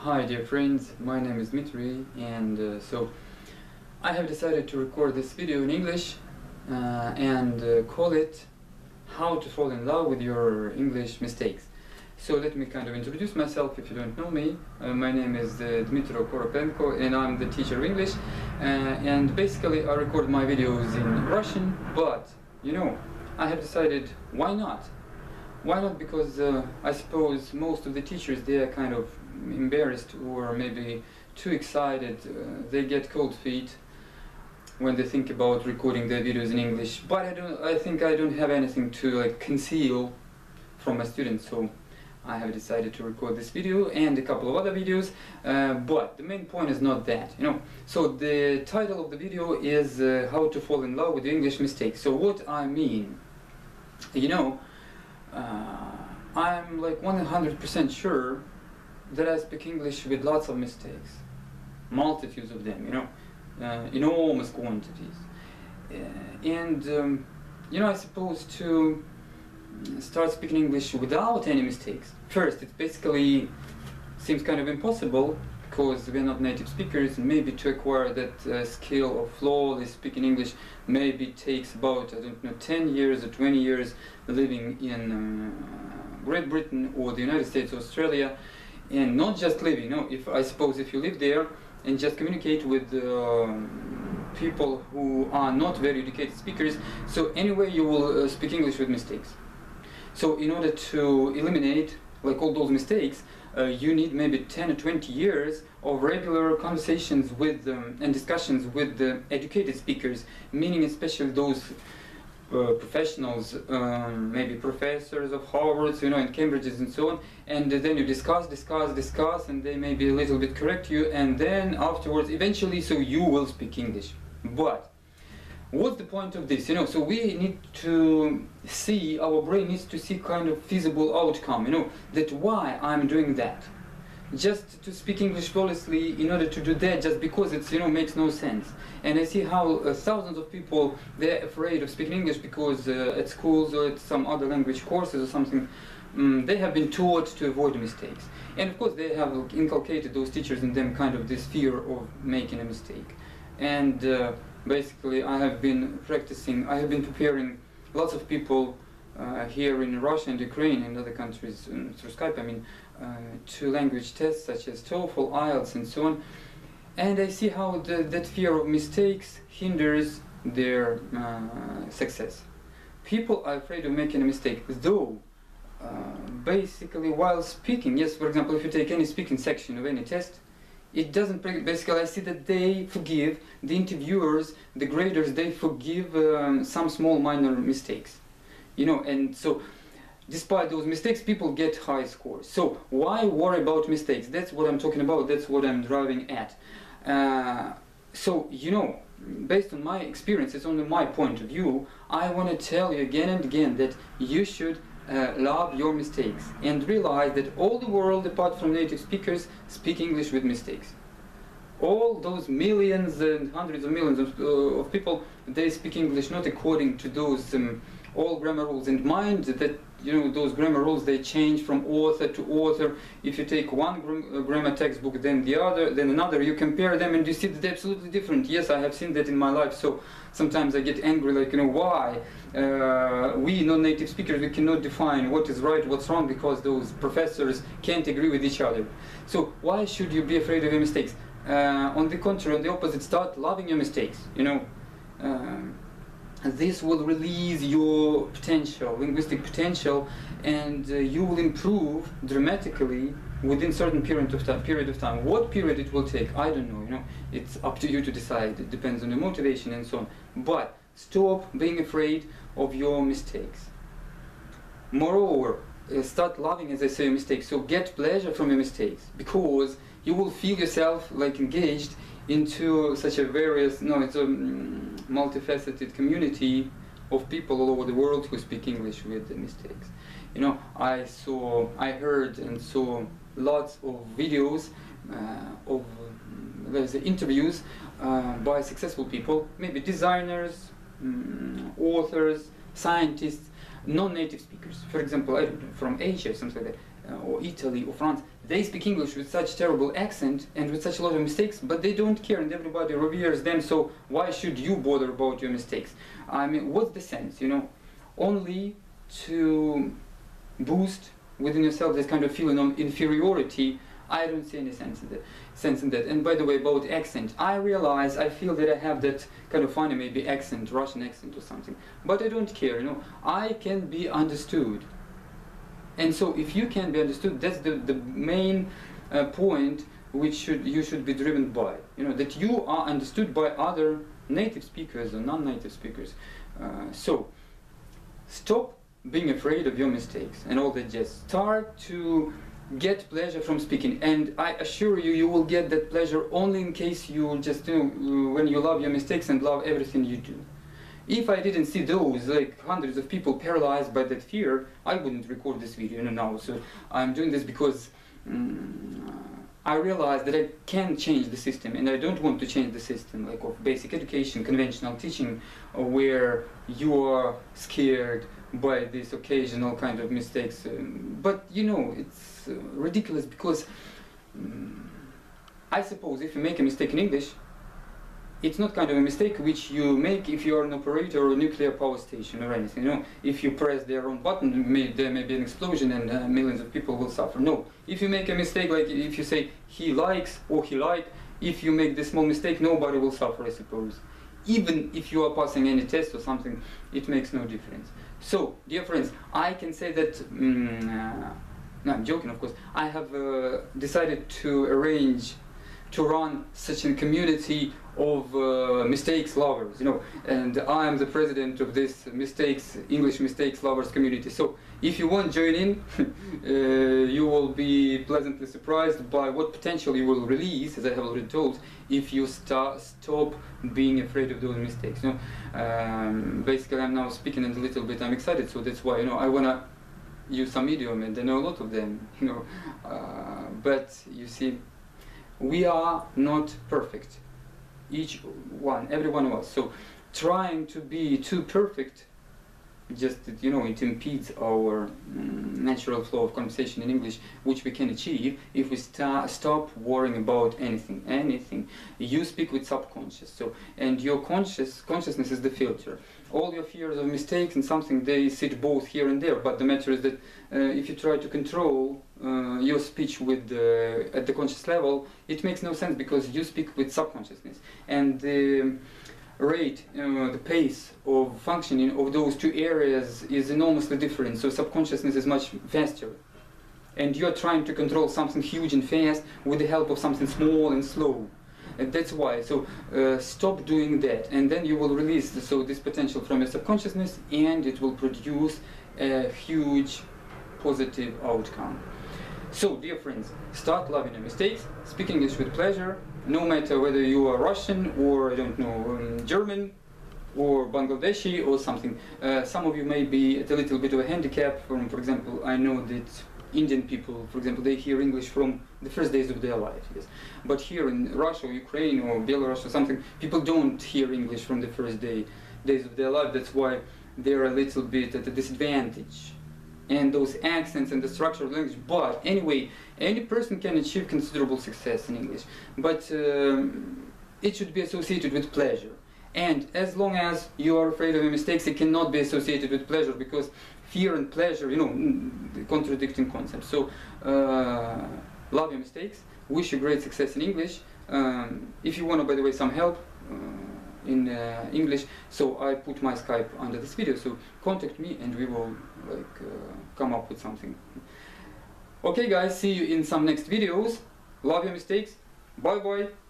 Hi dear friends, my name is Dmitry, and so I have decided to record this video in English and call it How to Fall in Love with Your English Mistakes. So let me kind of introduce myself if you don't know me. My name is Dima Koropenko and I'm the teacher of English, and basically I record my videos in Russian, but you know, I have decided why not? Why not? Because I suppose most of the teachers, they are kind of embarrassed or maybe too excited. They get cold feet when they think about recording their videos in English. But I think I don't have anything to conceal from my students, so I have decided to record this video and a couple of other videos. But the main point is not that, you know. So the title of the video is How to Fall in Love with Your English Mistakes. So what I mean, you know, I'm like 100% sure that I speak English with lots of mistakes, multitudes of them, you know, enormous quantities. You know, I suppose to start speaking English without any mistakes. First, it basically seems kind of impossible because we're not native speakers, and maybe to acquire that skill of flawless speaking English maybe takes about, I don't know, 10 years or 20 years living in Great Britain or the United States or Australia. And not just living, no, I suppose if you live there and just communicate with people who are not very educated speakers, so anyway you will speak English with mistakes. So in order to eliminate all those mistakes, you need maybe 10 or 20 years of regular conversations with and discussions with the educated speakers, meaning especially those professionals, maybe professors of Harvard, you know, and Cambridges and so on, and then you discuss, and they maybe a little bit correct you, and then afterwards, eventually, so you will speak English. But what's the point of this? You know, so we need to see, our brain needs to see kind of feasible outcome, you know, that why I'm doing that. Just to speak English flawlessly, in order to do that, just because it's, you know, makes no sense. And I see how thousands of people, they're afraid of speaking English because at schools or at some other language courses or something, they have been taught to avoid mistakes. And of course they have inculcated, those teachers in them, kind of this fear of making a mistake. And basically I have been preparing lots of people here in Russia and Ukraine and other countries through Skype, I mean, to language tests such as TOEFL, IELTS and so on. And I see how that fear of mistakes hinders their success. People are afraid of making a mistake, though basically while speaking, yes, for example, if you take any speaking section of any test, it doesn't, basically I see that they forgive, the interviewers, the graders, they forgive some small minor mistakes. You know, and so despite those mistakes, people get high scores. So why worry about mistakes? That's what I'm talking about, that's what I'm driving at. So, you know, based on my experience, it's only my point of view, I want to tell you again and again that you should love your mistakes and realize that all the world, apart from native speakers, speak English with mistakes. All those millions and hundreds of millions of people, they speak English not according to those all grammar rules. And mind that, you know, those grammar rules, they change from author to author. If you take one grammar textbook, then the other, then another, you compare them and you see that they're absolutely different. Yes, I have seen that in my life. So sometimes I get angry, like, you know, why we non-native speakers, we cannot define what is right, what's wrong, because those professors can't agree with each other. So why should you be afraid of your mistakes? On the contrary, on the opposite, start loving your mistakes, you know. This will release your potential, linguistic potential, and you will improve dramatically within certain period of time. What period it will take, I don't know, you know, it's up to you to decide. It depends on your motivation and so on. But stop being afraid of your mistakes. Moreover, start loving, as I say, your mistakes. So get pleasure from your mistakes, because you will feel yourself like engaged into such a various, no, it's a multifaceted community of people all over the world who speak English with mistakes. You know, I heard and saw lots of videos of interviews by successful people, maybe designers, authors, scientists, non-native speakers. For example, I don't know, from Asia, something like that, or Italy or France. they speak English with such terrible accent and with such a lot of mistakes, but they don't care and everybody reveres them, so why should you bother about your mistakes? I mean, what's the sense, you know? Only to boost within yourself this kind of feeling of inferiority. I don't see any sense in that. And by the way, about accent, I feel that I have that kind of funny maybe accent, Russian accent or something, but I don't care, you know. I can be understood. And so if you can be understood, that's the main point which you should be driven by, you know, that you are understood by other native speakers or non-native speakers. So stop being afraid of your mistakes and all that. Just start to get pleasure from speaking, and I assure you, you will get that pleasure only in case you just, you know, when you love your mistakes and love everything you do. If I didn't see those, like hundreds of people paralyzed by that fear, I wouldn't record this video, you know, now. So I'm doing this because I realized that I can change the system, and I don't want to change the system, like of basic education, conventional teaching, where you are scared by these occasional kind of mistakes. But you know, it's ridiculous because I suppose if you make a mistake in English, it's not kind of a mistake which you make if you are an operator or a nuclear power station or anything. You know, if you press the wrong button, there may be an explosion and millions of people will suffer. No, if you make a mistake, like if you say he likes or he like, if you make this small mistake, nobody will suffer, I suppose. Even if you are passing any test or something, it makes no difference. So, dear friends, I can say that, no, I'm joking, of course, I have decided to run such a community of mistakes lovers, you know, and I am the president of this English mistakes lovers community. So if you want to join in, you will be pleasantly surprised by what potential you will release, as I have already told, if you stop being afraid of those mistakes. You know, basically I'm now speaking a little bit, I'm excited, so that's why, you know, I want to use some idiom, and I know a lot of them, you know, but you see, we are not perfect, every one of us. So trying to be too perfect, just, you know, it impedes our natural flow of conversation in English, which we can achieve if we stop worrying about anything. You speak with subconscious, so, and your consciousness is the filter. All your fears of mistakes and something, they sit both here and there, but the matter is that if you try to control your speech with at the conscious level, it makes no sense, because you speak with subconsciousness, and the rate, the pace of functioning of those two areas is enormously different. So subconsciousness is much faster, and you're trying to control something huge and fast with the help of something small and slow. And that's why. So stop doing that, and then you will release this potential from your subconsciousness, and it will produce a huge positive outcome. So, dear friends, start loving your mistakes, speak English with pleasure, no matter whether you are Russian or, I don't know, German or Bangladeshi or something. Some of you may be at a little bit of a handicap. For example, I know that Indian people, for example, they hear English from the first days of their life, yes. But here in Russia or Ukraine or Belarus or something, people don't hear English from the first days of their life. That's why they're a little bit at a disadvantage. And those accents and the structure of language. But anyway, any person can achieve considerable success in English. But it should be associated with pleasure. And as long as you are afraid of your mistakes, it cannot be associated with pleasure, because fear and pleasure, you know, contradicting concepts. So love your mistakes. Wish you great success in English. If you want, by the way, some help in English, so I put my Skype under this video, so contact me and we will come up with something. Okay guys, see you in some next videos. Love your mistakes. Bye bye.